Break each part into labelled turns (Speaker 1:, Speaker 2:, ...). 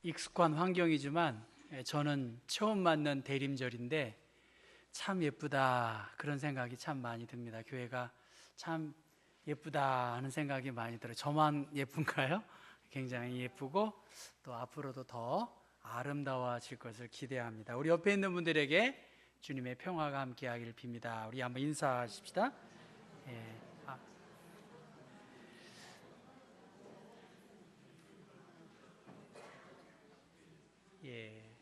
Speaker 1: 익숙한 환경이지만 저는 처음 맞는 대림절인데 참 예쁘다 그런 생각이 참 많이 듭니다. 교회가 참 예쁘다 하는 생각이 많이 들어요. 저만 예쁜가요? 굉장히 예쁘고 또 앞으로도 더 아름다워질 것을 기대합니다. 우리 옆에 있는 분들에게 주님의 평화가 함께하기를 빕니다. 우리 한번 인사하십시다. 예. 예.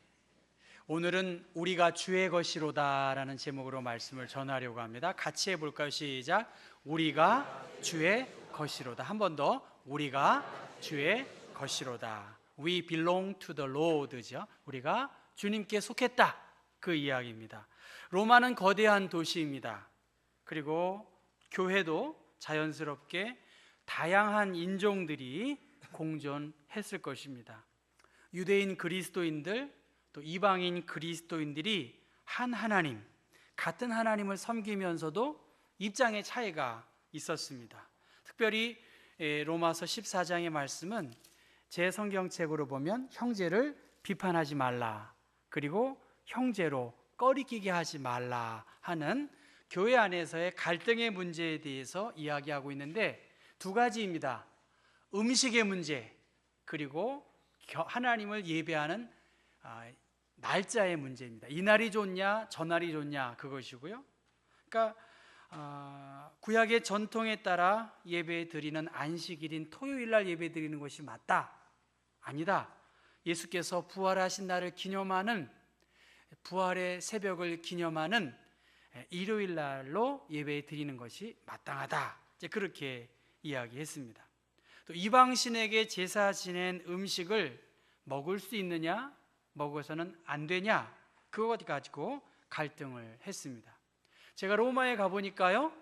Speaker 1: 오늘은 우리가 주의 것이로다라는 제목으로 말씀을 전하려고 합니다. 같이 해볼까요? 시작. 우리가 주의 것이로다. 한 번 더. 우리가 주의 것이로다. We belong to the Lord죠. 우리가 주님께 속했다. 그 이야기입니다. 로마는 거대한 도시입니다. 그리고 교회도 자연스럽게 다양한 인종들이 공존했을 것입니다. 유대인 그리스도인들 또 이방인 그리스도인들이 한 하나님, 같은 하나님을 섬기면서도 입장의 차이가 있었습니다. 특별히 로마서 14장의 말씀은 제 성경책으로 보면 형제를 비판하지 말라, 그리고 형제로 꺼리끼게 하지 말라 하는 교회 안에서의 갈등의 문제에 대해서 이야기하고 있는데 두 가지입니다. 음식의 문제, 그리고 하나님을 예배하는 날짜의 문제입니다. 이날이 좋냐 저날이 좋냐 그것이고요. 그러니까 구약의 전통에 따라 예배 드리는 안식일인 토요일날 예배 드리는 것이 맞다? 아니다. 예수께서 부활하신 날을 기념하는, 부활의 새벽을 기념하는 일요일날로 예배 드리는 것이 마땅하다. 이제 그렇게 이야기했습니다. 또 이방신에게 제사 지낸 음식을 먹을 수 있느냐, 먹어서는 안 되냐, 그것 가지고 갈등을 했습니다. 제가 로마에 가보니까요,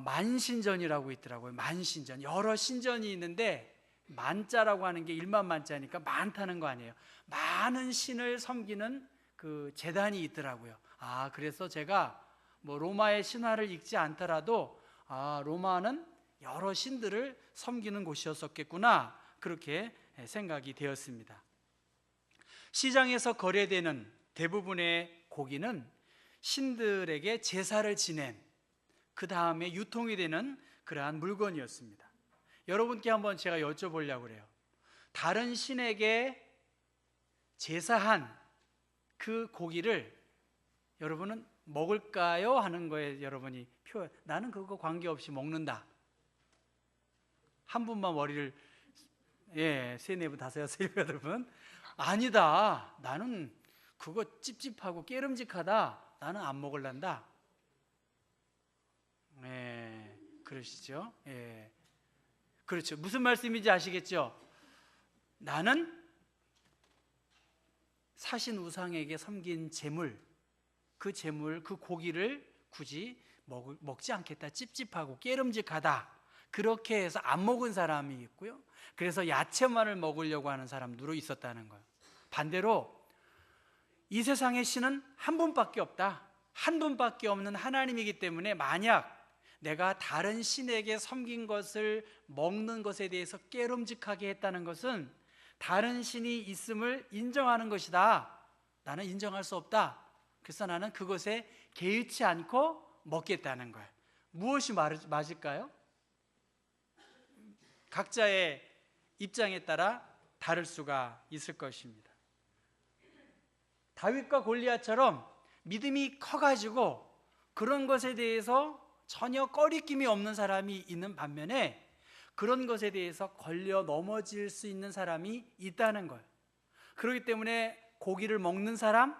Speaker 1: 만신전이라고 있더라고요. 만신전, 여러 신전이 있는데 만자라고 하는 게 일만 만자니까 많다는 거 아니에요. 많은 신을 섬기는 그 제단이 있더라고요. 그래서 제가 뭐 로마의 신화를 읽지 않더라도 로마는 여러 신들을 섬기는 곳이었었겠구나, 그렇게 생각이 되었습니다. 시장에서 거래되는 대부분의 고기는 신들에게 제사를 지낸 그 다음에 유통이 되는 그러한 물건이었습니다. 여러분께 한번 제가 여쭤보려고 그래요. 다른 신에게 제사한 그 고기를 여러분은 먹을까요? 하는 거에 여러분이 나는 그거 관계없이 먹는다. 한 분만 머리를, 세네 분, 다섯, 여섯, 일곱, 여덟 분. 아니다. 나는 그거 찝찝하고 깨름직하다. 나는 안 먹을란다. 그러시죠? 그렇죠. 무슨 말씀인지 아시겠죠? 나는 사신 우상에게 섬긴 재물, 그 고기를 굳이 먹지 않겠다. 찝찝하고 깨름직하다. 그렇게 해서 안 먹은 사람이 있고요. 그래서 야채만을 먹으려고 하는 사람들도 있었다는 거예요. 반대로 이 세상의 신은 한 분밖에 없다. 한 분밖에 없는 하나님이기 때문에 만약 내가 다른 신에게 섬긴 것을 먹는 것에 대해서 깨름직하게 했다는 것은 다른 신이 있음을 인정하는 것이다. 나는 인정할 수 없다. 그래서 나는 그것에 개의치 않고 먹겠다는 거예요. 무엇이 맞을까요? 각자의 입장에 따라 다를 수가 있을 것입니다. 다윗과 골리앗처럼 믿음이 커가지고 그런 것에 대해서 전혀 꺼리낌이 없는 사람이 있는 반면에 그런 것에 대해서 걸려 넘어질 수 있는 사람이 있다는 거예요. 그렇기 때문에 고기를 먹는 사람,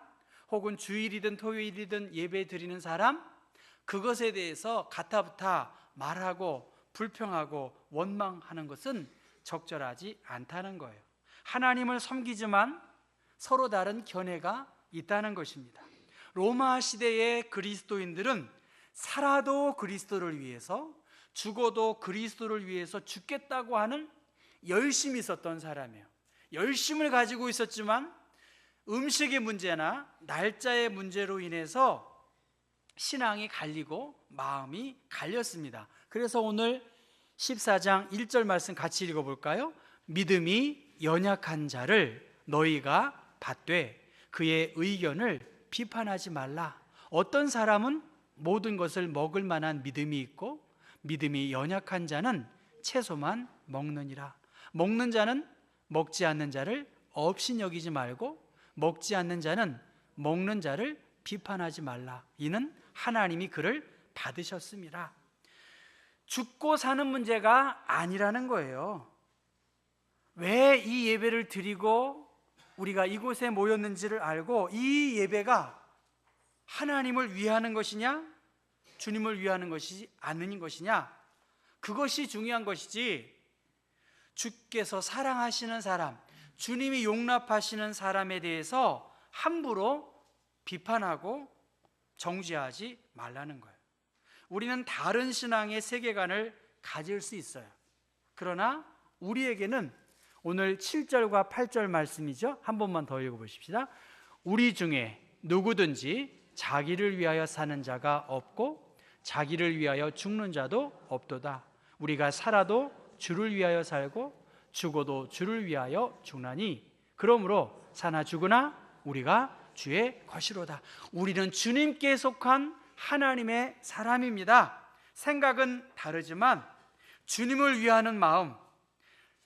Speaker 1: 혹은 주일이든 토요일이든 예배 드리는 사람, 그것에 대해서 가타부타 말하고 불평하고 원망하는 것은 적절하지 않다는 거예요. 하나님을 섬기지만 서로 다른 견해가 있다는 것입니다. 로마 시대의 그리스도인들은 살아도 그리스도를 위해서, 죽어도 그리스도를 위해서 죽겠다고 하는 열심이 있었던 사람이에요. 열심을 가지고 있었지만 음식의 문제나 날짜의 문제로 인해서 신앙이 갈리고 마음이 갈렸습니다. 그래서 오늘 14장 1절 말씀 같이 읽어볼까요? 믿음이 연약한 자를 너희가 받되 그의 의견을 비판하지 말라. 어떤 사람은 모든 것을 먹을 만한 믿음이 있고 믿음이 연약한 자는 채소만 먹느니라. 먹는 자는 먹지 않는 자를 업신여기지 말고 먹지 않는 자는 먹는 자를 비판하지 말라. 이는 하나님이 그를 받으셨습니다. 죽고 사는 문제가 아니라는 거예요. 왜 이 예배를 드리고 우리가 이곳에 모였는지를 알고 이 예배가 하나님을 위하는 것이냐 주님을 위하는 것이 아닌 것이냐, 그것이 중요한 것이지 주께서 사랑하시는 사람, 주님이 용납하시는 사람에 대해서 함부로 비판하고 정죄하지 말라는 거예요. 우리는 다른 신앙의 세계관을 가질 수 있어요. 그러나 우리에게는 오늘 7절과 8절 말씀이죠. 한 번만 더 읽어보십시다. 우리 중에 누구든지 자기를 위하여 사는 자가 없고 자기를 위하여 죽는 자도 없도다. 우리가 살아도 주를 위하여 살고 죽어도 주를 위하여 죽나니 그러므로 사나 죽으나 우리가 주의 것이로다. 우리는 주님께 속한 하나님의 사람입니다. 생각은 다르지만 주님을 위하는 마음,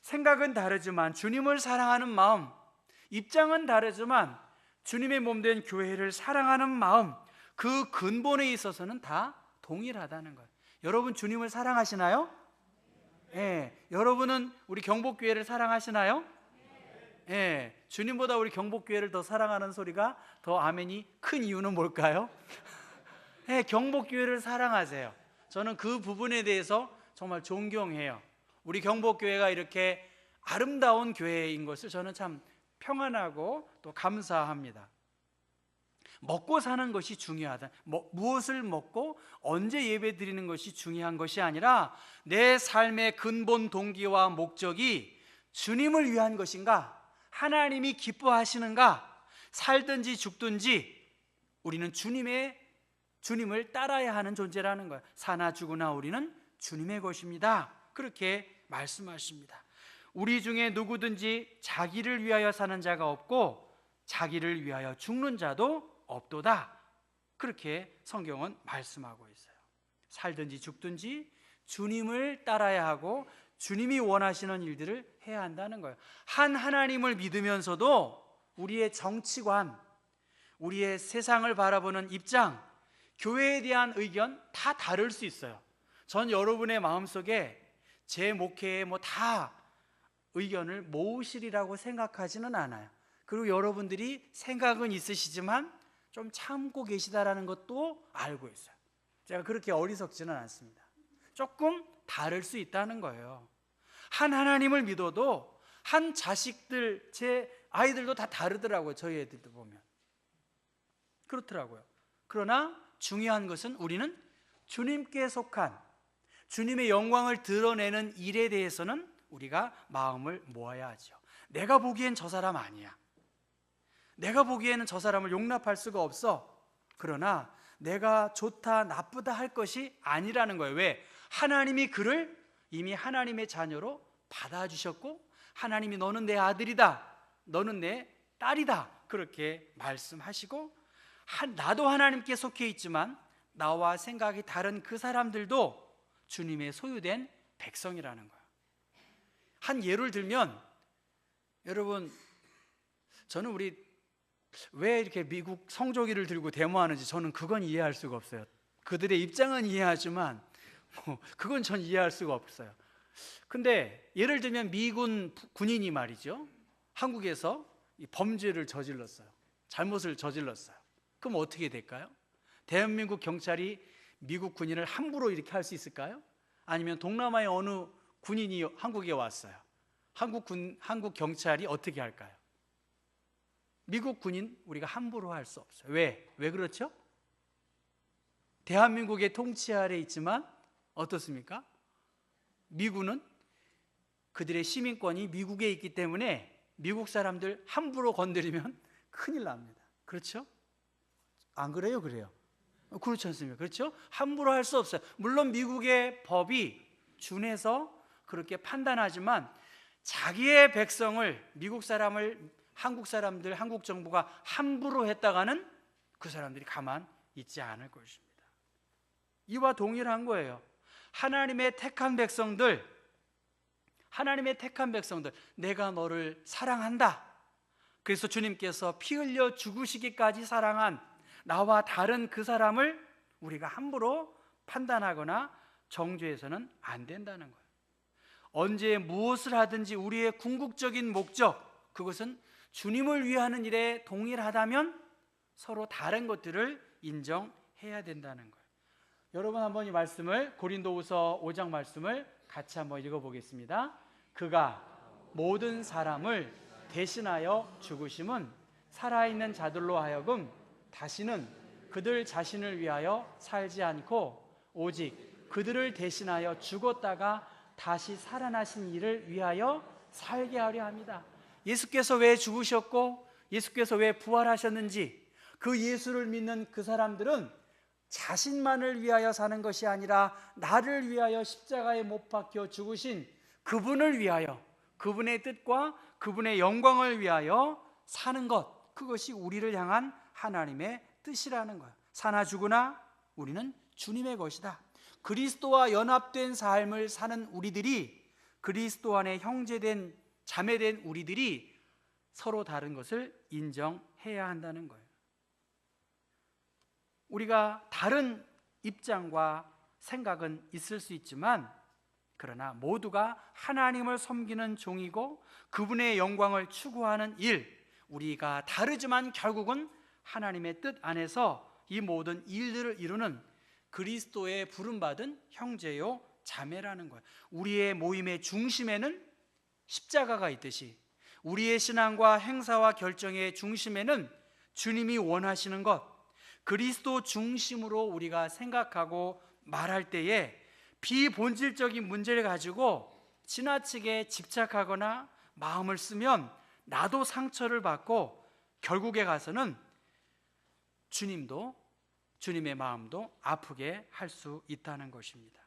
Speaker 1: 생각은 다르지만 주님을 사랑하는 마음, 입장은 다르지만 주님의 몸된 교회를 사랑하는 마음, 그 근본에 있어서는 다 동일하다는 거예요. 여러분 주님을 사랑하시나요? 예. 여러분은 우리 경복교회를 사랑하시나요? 예. 주님보다 우리 경복교회를 더 사랑하는 소리가 더 아멘이 큰 이유는 뭘까요? 예, 경복교회를 사랑하세요. 저는 그 부분에 대해서 정말 존경해요. 우리 경복교회가 이렇게 아름다운 교회인 것을 저는 참 평안하고 또 감사합니다. 먹고 사는 것이 중요하다. 무엇을 먹고 언제 예배 드리는 것이 중요한 것이 아니라 내 삶의 근본 동기와 목적이 주님을 위한 것인가, 하나님이 기뻐하시는가, 살든지 죽든지 우리는 주님을 따라야 하는 존재라는 거예요. 사나 죽으나 우리는 주님의 것입니다. 그렇게 말씀하십니다. 우리 중에 누구든지 자기를 위하여 사는 자가 없고 자기를 위하여 죽는 자도 없도다. 그렇게 성경은 말씀하고 있어요. 살든지 죽든지 주님을 따라야 하고 주님이 원하시는 일들을 해야 한다는 거예요. 하나님을 믿으면서도 우리의 정치관, 우리의 세상을 바라보는 입장, 교회에 대한 의견 다 다를 수 있어요. 전 여러분의 마음속에 제 목회에 다 의견을 모으시리라고 생각하지는 않아요. 그리고 여러분들이 생각은 있으시지만 좀 참고 계시다라는 것도 알고 있어요. 제가 그렇게 어리석지는 않습니다. 조금 다를 수 있다는 거예요. 하나님을 믿어도 한 자식들, 제 아이들도 다 다르더라고요. 저희 애들도 보면 그렇더라고요. 그러나 중요한 것은 우리는 주님께 속한 주님의 영광을 드러내는 일에 대해서는 우리가 마음을 모아야 하죠. 내가 보기엔 저 사람 아니야, 내가 보기에는 저 사람을 용납할 수가 없어. 그러나 내가 좋다 나쁘다 할 것이 아니라는 거예요. 왜? 하나님이 그를 이미 하나님의 자녀로 받아주셨고 하나님이 너는 내 아들이다, 너는 내 딸이다 그렇게 말씀하시고 나도 하나님께 속해 있지만 나와 생각이 다른 그 사람들도 주님의 소유된 백성이라는 거예요. 한 예를 들면 여러분, 저는 우리 왜 이렇게 미국 성조기를 들고 데모하는지 저는 그건 이해할 수가 없어요. 그들의 입장은 이해하지만 그건 전 이해할 수가 없어요. 근데 예를 들면 미군 군인이 말이죠, 한국에서 범죄를 저질렀어요. 잘못을 저질렀어요. 그럼 어떻게 될까요? 대한민국 경찰이 미국 군인을 함부로 이렇게 할 수 있을까요? 아니면 동남아의 어느 군인이 한국에 왔어요. 한국 경찰이 어떻게 할까요? 미국 군인 우리가 함부로 할 수 없어요. 왜 그렇죠? 대한민국의 통치 아래 있지만 어떻습니까? 미군은 그들의 시민권이 미국에 있기 때문에 미국 사람들 함부로 건드리면 큰일 납니다. 그렇죠? 안 그래요? 그래요? 그렇지 않습니까? 그렇죠? 함부로 할 수 없어요. 물론 미국의 법이 준해서 그렇게 판단하지만 자기의 백성을, 미국 사람을 한국 사람들, 한국 정부가 함부로 했다가는 그 사람들이 가만 있지 않을 것입니다. 이와 동일한 거예요. 하나님의 택한 백성들, 내가 너를 사랑한다. 그래서 주님께서 피 흘려 죽으시기까지 사랑한 나와 다른 그 사람을 우리가 함부로 판단하거나 정죄해서는 안 된다는 거예요. 언제 무엇을 하든지 우리의 궁극적인 목적, 그것은 주님을 위하는 일에 동일하다면 서로 다른 것들을 인정해야 된다는 거예요. 여러분 한번 이 말씀을, 고린도후서 5장 말씀을 같이 한번 읽어보겠습니다. 그가 모든 사람을 대신하여 죽으심은 살아있는 자들로 하여금 다시는 그들 자신을 위하여 살지 않고 오직 그들을 대신하여 죽었다가 다시 살아나신 이를 위하여 살게 하려 합니다. 예수께서 왜 죽으셨고 예수께서 왜 부활하셨는지, 그 예수를 믿는 그 사람들은 자신만을 위하여 사는 것이 아니라 나를 위하여 십자가에 못 박혀 죽으신 그분을 위하여, 그분의 뜻과 그분의 영광을 위하여 사는 것, 그것이 우리를 향한 하나님의 뜻이라는 거예요. 사나 죽으나 우리는 주님의 것이다. 그리스도와 연합된 삶을 사는 우리들이, 그리스도 안에 형제된 자매된 우리들이 서로 다른 것을 인정해야 한다는 거예요. 우리가 다른 입장과 생각은 있을 수 있지만, 그러나 모두가 하나님을 섬기는 종이고 그분의 영광을 추구하는 일, 우리가 다르지만 결국은 하나님의 뜻 안에서 이 모든 일들을 이루는 그리스도의 부름받은 형제요 자매라는 거예요. 우리의 모임의 중심에는 십자가가 있듯이 우리의 신앙과 행사와 결정의 중심에는 주님이 원하시는 것, 그리스도 중심으로 우리가 생각하고 말할 때에 비본질적인 문제를 가지고 지나치게 집착하거나 마음을 쓰면 나도 상처를 받고 결국에 가서는 주님의 마음도 아프게 할 수 있다는 것입니다.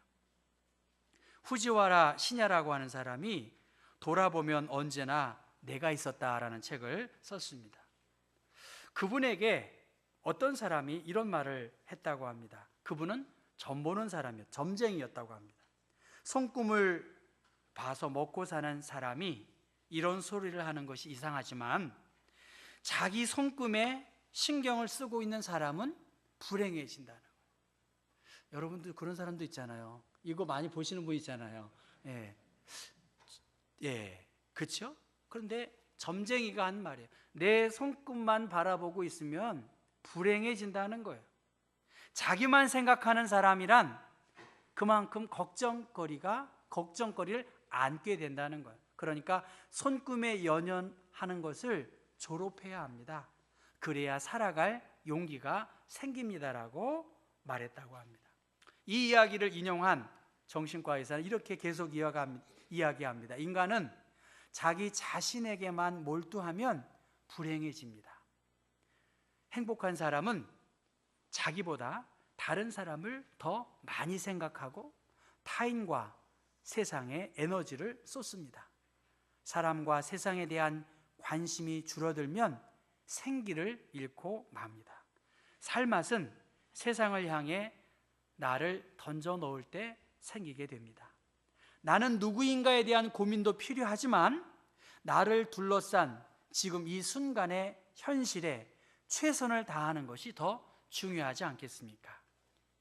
Speaker 1: 후지와라 시냐라고 하는 사람이 돌아보면 언제나 내가 있었다라는 책을 썼습니다. 그분에게 어떤 사람이 이런 말을 했다고 합니다. 그분은 점 보는 사람이었고 점쟁이였다고 합니다. 손금을 봐서 먹고 사는 사람이 이런 소리를 하는 것이 이상하지만 자기 손금에 신경을 쓰고 있는 사람은 불행해진다는 거예요. 여러분들 그런 사람도 있잖아요. 이거 많이 보시는 분 있잖아요. 그렇죠? 그런데 점쟁이가 한 말이에요. 내 손금만 바라보고 있으면 불행해진다는 거예요. 자기만 생각하는 사람이란 그만큼 걱정거리를 안게 된다는 거예요. 그러니까 손금에 연연하는 것을 졸업해야 합니다. 그래야 살아갈 용기가 생깁니다라고 말했다고 합니다. 이 이야기를 인용한 정신과 의사는 이렇게 계속 이야기합니다. 인간은 자기 자신에게만 몰두하면 불행해집니다. 행복한 사람은 자기보다 다른 사람을 더 많이 생각하고 타인과 세상에 에너지를 쏟습니다. 사람과 세상에 대한 관심이 줄어들면 생기를 잃고 맙니다. 살맛은 세상을 향해 나를 던져 놓을 때 생기게 됩니다. 나는 누구인가에 대한 고민도 필요하지만 나를 둘러싼 지금 이 순간의 현실에 최선을 다하는 것이 더 중요하지 않겠습니까?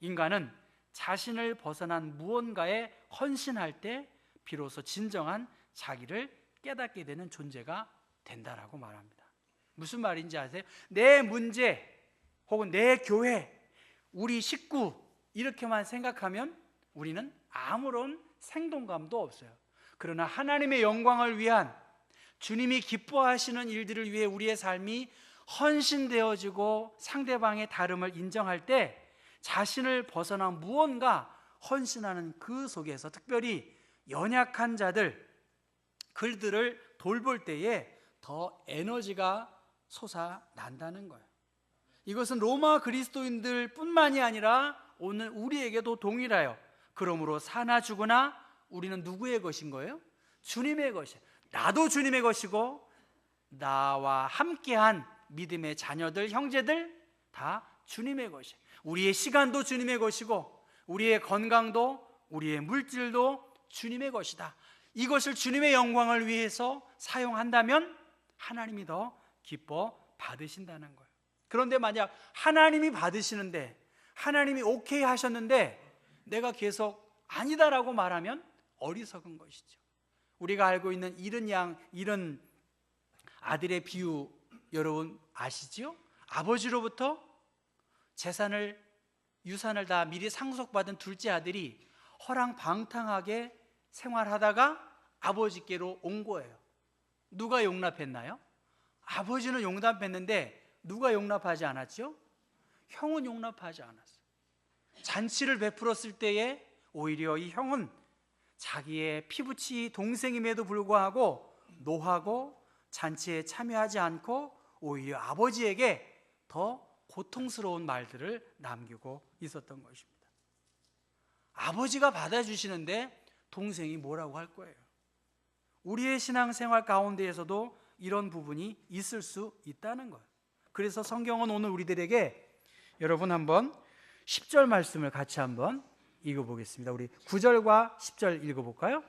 Speaker 1: 인간은 자신을 벗어난 무언가에 헌신할 때 비로소 진정한 자기를 깨닫게 되는 존재가 된다라고 말합니다. 무슨 말인지 아세요? 내 문제 혹은 내 교회, 우리 식구 이렇게만 생각하면 우리는 아무런 생동감도 없어요. 그러나 하나님의 영광을 위한, 주님이 기뻐하시는 일들을 위해 우리의 삶이 헌신되어지고 상대방의 다름을 인정할 때 자신을 벗어난 무언가 헌신하는 그 속에서 특별히 연약한 자들, 그들을 돌볼 때에 더 에너지가 솟아난다는 거예요. 이것은 로마 그리스도인들 뿐만이 아니라 오늘 우리에게도 동일해요. 그러므로 사나 죽으나 우리는 누구의 것인 거예요? 주님의 것이에요. 나도 주님의 것이고 나와 함께한 믿음의 자녀들, 형제들 다 주님의 것이에요. 우리의 시간도 주님의 것이고 우리의 건강도 우리의 물질도 주님의 것이다. 이것을 주님의 영광을 위해서 사용한다면 하나님이 더 기뻐 받으신다는 거예요. 그런데 만약 하나님이 받으시는데 하나님이 오케이 하셨는데 내가 계속 아니다라고 말하면 어리석은 것이죠. 우리가 알고 있는 잃은 아들의 비유 여러분 아시죠? 아버지로부터 유산을 다 미리 상속받은 둘째 아들이 허랑방탕하게 생활하다가 아버지께로 온 거예요. 누가 용납했나요? 아버지는 용납했는데 누가 용납하지 않았죠? 형은 용납하지 않았어요. 잔치를 베풀었을 때에 오히려 이 형은 자기의 피부치 동생임에도 불구하고 노하고 잔치에 참여하지 않고 오히려 아버지에게 더 고통스러운 말들을 남기고 있었던 것입니다. 아버지가 받아주시는데 동생이 뭐라고 할 거예요? 우리의 신앙생활 가운데에서도 이런 부분이 있을 수 있다는 거예요. 그래서 성경은 오늘 우리들에게 여러분 한번 10절 말씀을 같이 한번 읽어보겠습니다. 우리 9절과 10절 읽어볼까요?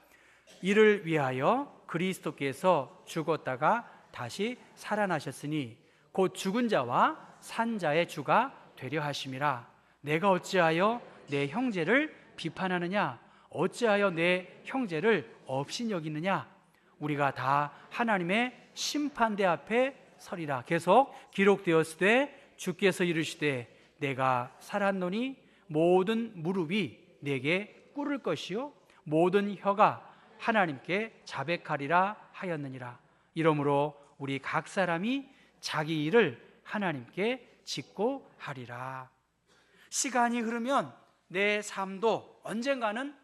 Speaker 1: 이를 위하여 그리스도께서 죽었다가 다시 살아나셨으니 곧 죽은 자와 산 자의 주가 되려 하심이라. 내가 어찌하여 내 형제를 비판하느냐? 어찌하여 내 형제를 업신여기느냐? 우리가 다 하나님의 심판대 앞에 서리라. 계속 기록되었으되 주께서 이르시되 내가 살았노니 모든 무릎이 내게 꿇을 것이요 모든 혀가 하나님께 자백하리라 하였느니라. 이러므로 우리 각 사람이 자기 일을 하나님께 짓고 하리라. 시간이 흐르면 내 삶도 언젠가는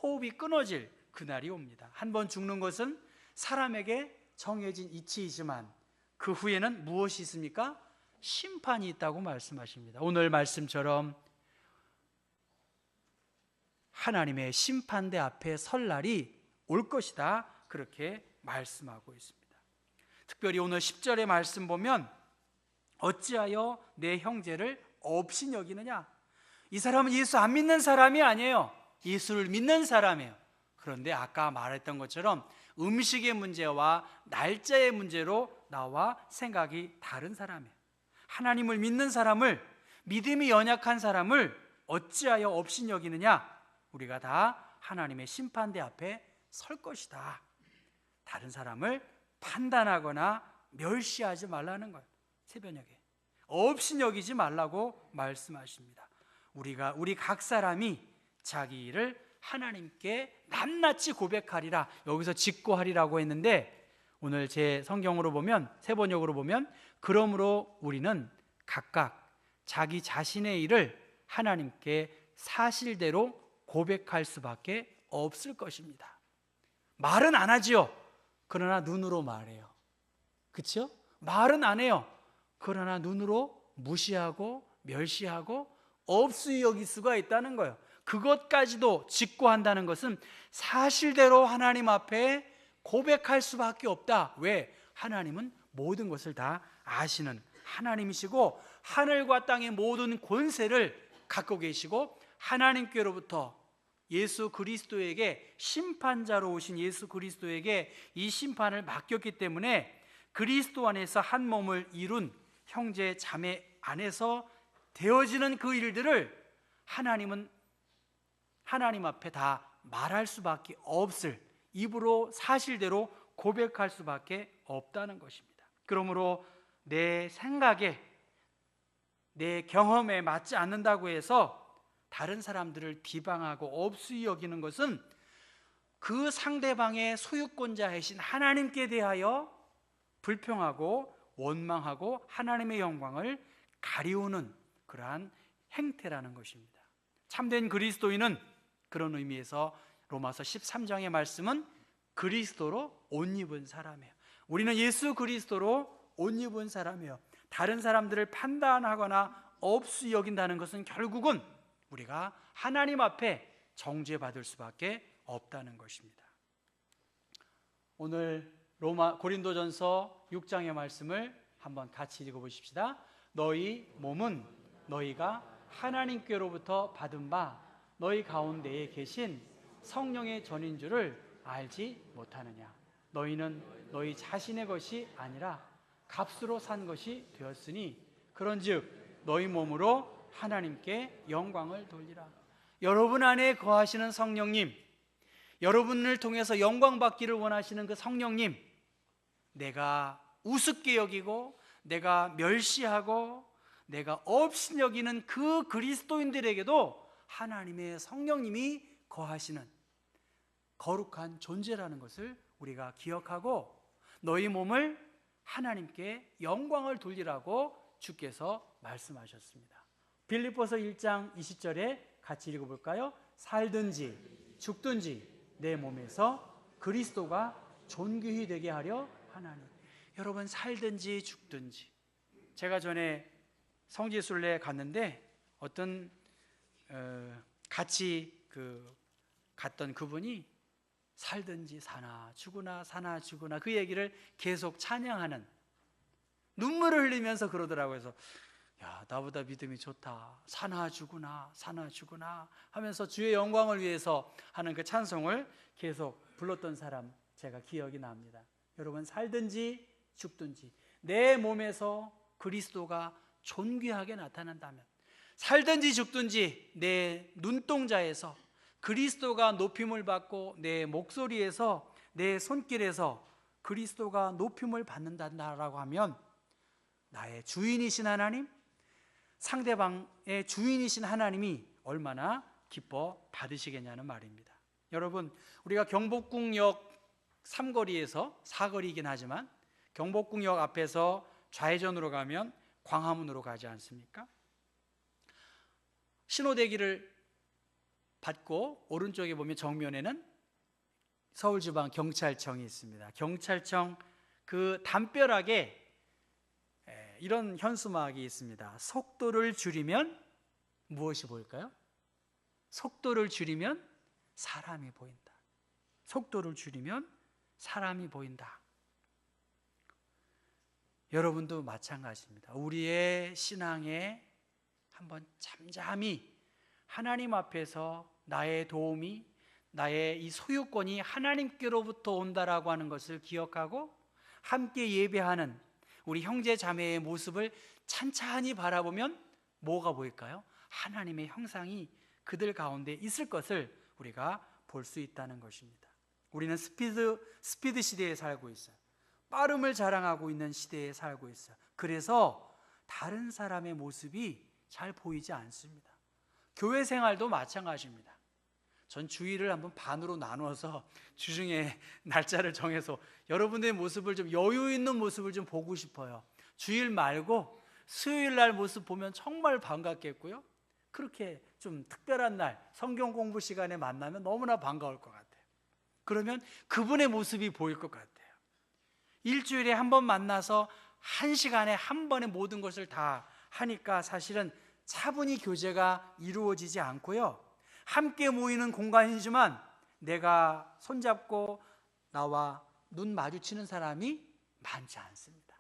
Speaker 1: 호흡이 끊어질 그날이 옵니다. 한번 죽는 것은 사람에게 정해진 이치이지만 그 후에는 무엇이 있습니까? 심판이 있다고 말씀하십니다. 오늘 말씀처럼 하나님의 심판대 앞에 설 날이 올 것이다, 그렇게 말씀하고 있습니다. 특별히 오늘 10절의 말씀 보면 어찌하여 내 형제를 업신여기느냐? 이 사람은 예수 안 믿는 사람이 아니에요. 예수를 믿는 사람이에요. 그런데 아까 말했던 것처럼 음식의 문제와 날짜의 문제로 나와 생각이 다른 사람이에요. 하나님을 믿는 사람을, 믿음이 연약한 사람을 어찌하여 업신여기느냐? 우리가 다 하나님의 심판대 앞에 설 것이다. 다른 사람을 판단하거나 멸시하지 말라는 거예요. 새벽녘에 업신여기지 말라고 말씀하십니다. 우리 각 사람이 자기 일을 하나님께 낱낱이 고백하리라. 여기서 직고하리라고 했는데 오늘 제 성경으로 보면, 세번역으로 보면 그러므로 우리는 각각 자기 자신의 일을 하나님께 사실대로 고백할 수밖에 없을 것입니다. 말은 안 하지요. 그러나 눈으로 말해요. 그렇죠? 말은 안 해요. 그러나 눈으로 무시하고 멸시하고 없이 여길 수가 있다는 거예요. 그것까지도 직고한다는 것은 사실대로 하나님 앞에 고백할 수밖에 없다. 왜? 하나님은 모든 것을 다 아시는 하나님이시고 하늘과 땅의 모든 권세를 갖고 계시고 하나님께로부터 예수 그리스도에게, 심판자로 오신 예수 그리스도에게 이 심판을 맡겼기 때문에 그리스도 안에서 한 몸을 이룬 형제 자매 안에서 되어지는 그 일들을 하나님은 하나님 앞에 다 말할 수밖에 없을, 입으로 사실대로 고백할 수밖에 없다는 것입니다. 그러므로 내 생각에, 내 경험에 맞지 않는다고 해서 다른 사람들을 비방하고 업수히 여기는 것은 그 상대방의 소유권자이신 하나님께 대하여 불평하고 원망하고 하나님의 영광을 가리우는 그러한 행태라는 것입니다. 참된 그리스도인은 그런 의미에서 로마서 13장의 말씀은 그리스도로 옷 입은 사람이에요. 우리는 예수 그리스도로 옷 입은 사람이에요. 다른 사람들을 판단하거나 업수히 여긴다는 것은 결국은 우리가 하나님 앞에 정죄받을 수밖에 없다는 것입니다. 오늘 고린도전서 6장의 말씀을 한번 같이 읽어보십시다. 너희 몸은 너희가 하나님께로부터 받은 바 너희 가운데에 계신 성령의 전인 줄을 알지 못하느냐. 너희는 너희 자신의 것이 아니라 값으로 산 것이 되었으니 그런즉 너희 몸으로 하나님께 영광을 돌리라. 여러분 안에 거하시는 성령님, 여러분을 통해서 영광 받기를 원하시는 그 성령님, 내가 우습게 여기고 내가 멸시하고 내가 업신여기는 그 그리스도인들에게도 하나님의 성령님이 거하시는 거룩한 존재라는 것을 우리가 기억하고 너희 몸을 하나님께 영광을 돌리라고 주께서 말씀하셨습니다. 빌립보서 1장 20절에 같이 읽어볼까요? 살든지 죽든지 내 몸에서 그리스도가 존귀히 되게 하려 하나니. 여러분, 살든지 죽든지. 제가 전에 성지순례 갔는데 어떤 같이 갔던 그분이 살든지 사나 죽으나 사나 죽으나 그 얘기를 계속 찬양하는, 눈물을 흘리면서 그러더라고요. 그래서 야, 나보다 믿음이 좋다. 사나 죽으나 사나 죽으나 하면서 주의 영광을 위해서 하는 그 찬송을 계속 불렀던 사람 제가 기억이 납니다. 여러분, 살든지 죽든지 내 몸에서 그리스도가 존귀하게 나타난다면, 살든지 죽든지 내 눈동자에서 그리스도가 높임을 받고 내 목소리에서 내 손길에서 그리스도가 높임을 받는다라고 하면 나의 주인이신 하나님, 상대방의 주인이신 하나님이 얼마나 기뻐 받으시겠냐는 말입니다. 여러분, 우리가 경복궁역 3거리에서 4거리이긴 하지만 경복궁역 앞에서 좌회전으로 가면 광화문으로 가지 않습니까? 신호대기를 받고 오른쪽에 보면 정면에는 서울지방경찰청이 있습니다. 경찰청 그 담벼락에 이런 현수막이 있습니다. 속도를 줄이면 무엇이 보일까요? 속도를 줄이면 사람이 보인다. 속도를 줄이면 사람이 보인다. 여러분도 마찬가지입니다. 우리의 신앙에 한번 잠잠히 하나님 앞에서 나의 도움이, 나의 이 소유권이 하나님께로부터 온다라고 하는 것을 기억하고 함께 예배하는 우리 형제 자매의 모습을 찬찬히 바라보면 뭐가 보일까요? 하나님의 형상이 그들 가운데 있을 것을 우리가 볼 수 있다는 것입니다. 우리는 스피드 시대에 살고 있어요. 빠름을 자랑하고 있는 시대에 살고 있어요. 그래서 다른 사람의 모습이 잘 보이지 않습니다. 교회 생활도 마찬가지입니다. 전 주일을 한번 반으로 나누어서 주중에 날짜를 정해서 여러분들의 모습을 좀, 여유 있는 모습을 좀 보고 싶어요. 주일 말고 수요일 날 모습 보면 정말 반갑겠고요, 그렇게 좀 특별한 날 성경 공부 시간에 만나면 너무나 반가울 것 같아요. 그러면 그분의 모습이 보일 것 같아요. 일주일에 한 번 만나서 한 시간에 한 번에 모든 것을 다 하니까 사실은 차분히 교제가 이루어지지 않고요, 함께 모이는 공간이지만 내가 손잡고 나와 눈 마주치는 사람이 많지 않습니다.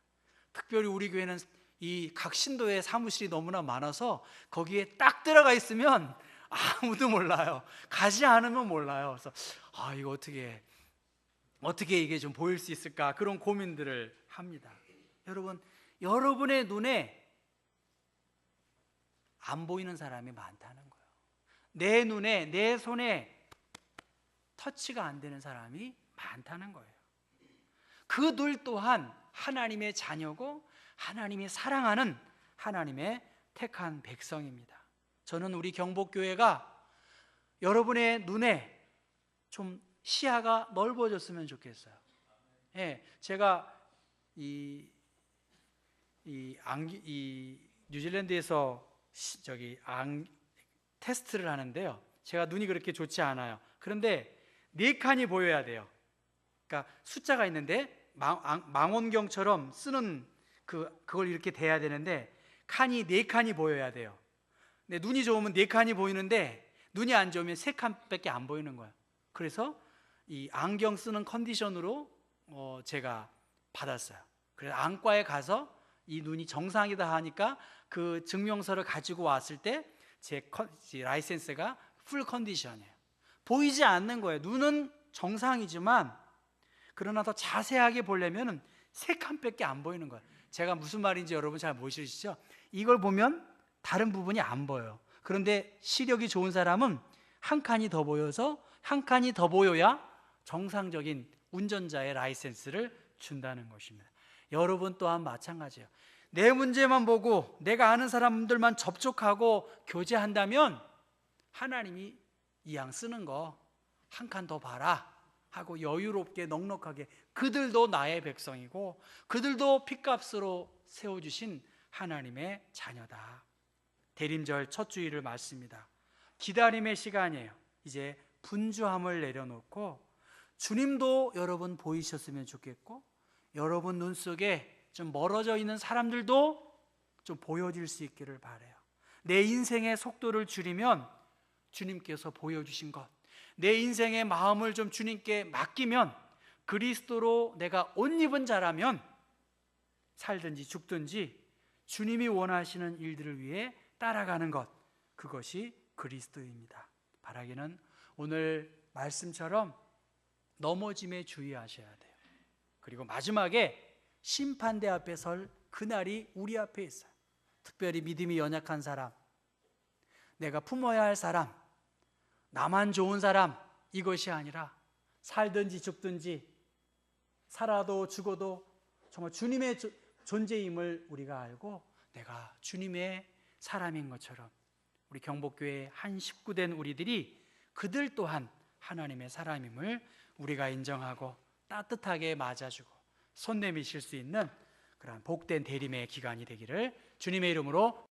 Speaker 1: 특별히 우리 교회는 이 각 신도의 사무실이 너무나 많아서 거기에 딱 들어가 있으면 아무도 몰라요. 가지 않으면 몰라요. 그래서 이거 어떻게 이게 좀 보일 수 있을까, 그런 고민들을 합니다. 여러분, 여러분의 눈에 안 보이는 사람이 많다는 거예요. 내 눈에, 내 손에 터치가 안 되는 사람이 많다는 거예요. 그들 또한 하나님의 자녀고 하나님이 사랑하는 하나님의 택한 백성입니다. 저는 우리 경복교회가 여러분의 눈에 좀 시야가 넓어졌으면 좋겠어요. 제가 뉴질랜드에서 테스트를 하는데요, 제가 눈이 그렇게 좋지 않아요. 그런데 4칸이 보여야 돼요. 그러니까 숫자가 있는데 망원경처럼 쓰는 그걸 이렇게 대야 되는데 칸이 4칸이 보여야 돼요. 근데 눈이 좋으면 4칸이 보이는데 눈이 안 좋으면 3칸밖에 안 보이는 거예요. 그래서 이 안경 쓰는 컨디션으로 제가 받았어요. 그래서 안과에 가서 이 눈이 정상이다 하니까 그 증명서를 가지고 왔을 때 제 라이센스가 풀 컨디션이에요. 보이지 않는 거예요. 눈은 정상이지만 그러나 더 자세하게 보려면 세 칸밖에 안 보이는 거예요. 제가 무슨 말인지 여러분 잘 모르시죠? 이걸 보면 다른 부분이 안 보여요. 그런데 시력이 좋은 사람은 한 칸이 더 보여서 한 칸이 더 보여야 정상적인 운전자의 라이센스를 준다는 것입니다. 여러분 또한 마찬가지예요. 내 문제만 보고 내가 아는 사람들만 접촉하고 교제한다면 하나님이 이왕 쓰는 거 한 칸 더 봐라 하고 여유롭게 넉넉하게, 그들도 나의 백성이고 그들도 핏값으로 세워주신 하나님의 자녀다. 대림절 첫 주일을 맞습니다. 기다림의 시간이에요. 이제 분주함을 내려놓고 주님도 여러분 보이셨으면 좋겠고, 여러분 눈 속에 좀 멀어져 있는 사람들도 좀 보여질 수 있기를 바라요. 내 인생의 속도를 줄이면 주님께서 보여주신 것, 내 인생의 마음을 좀 주님께 맡기면, 그리스도로 내가 옷 입은 자라면 살든지 죽든지 주님이 원하시는 일들을 위해 따라가는 것, 그것이 그리스도입니다. 바라기는 오늘 말씀처럼 넘어짐에 주의하셔야 돼요. 그리고 마지막에 심판대 앞에 설 그날이 우리 앞에 있어요. 특별히 믿음이 연약한 사람, 내가 품어야 할 사람, 나만 좋은 사람, 이것이 아니라 살든지 죽든지 살아도 죽어도 정말 주님의 존재임을 우리가 알고 내가 주님의 사람인 것처럼 우리 경복교회 한 식구된 우리들이 그들 또한 하나님의 사람임을 우리가 인정하고 따뜻하게 맞아주고 손 내미실 수 있는 그러한 복된 대림의 기간이 되기를 주님의 이름으로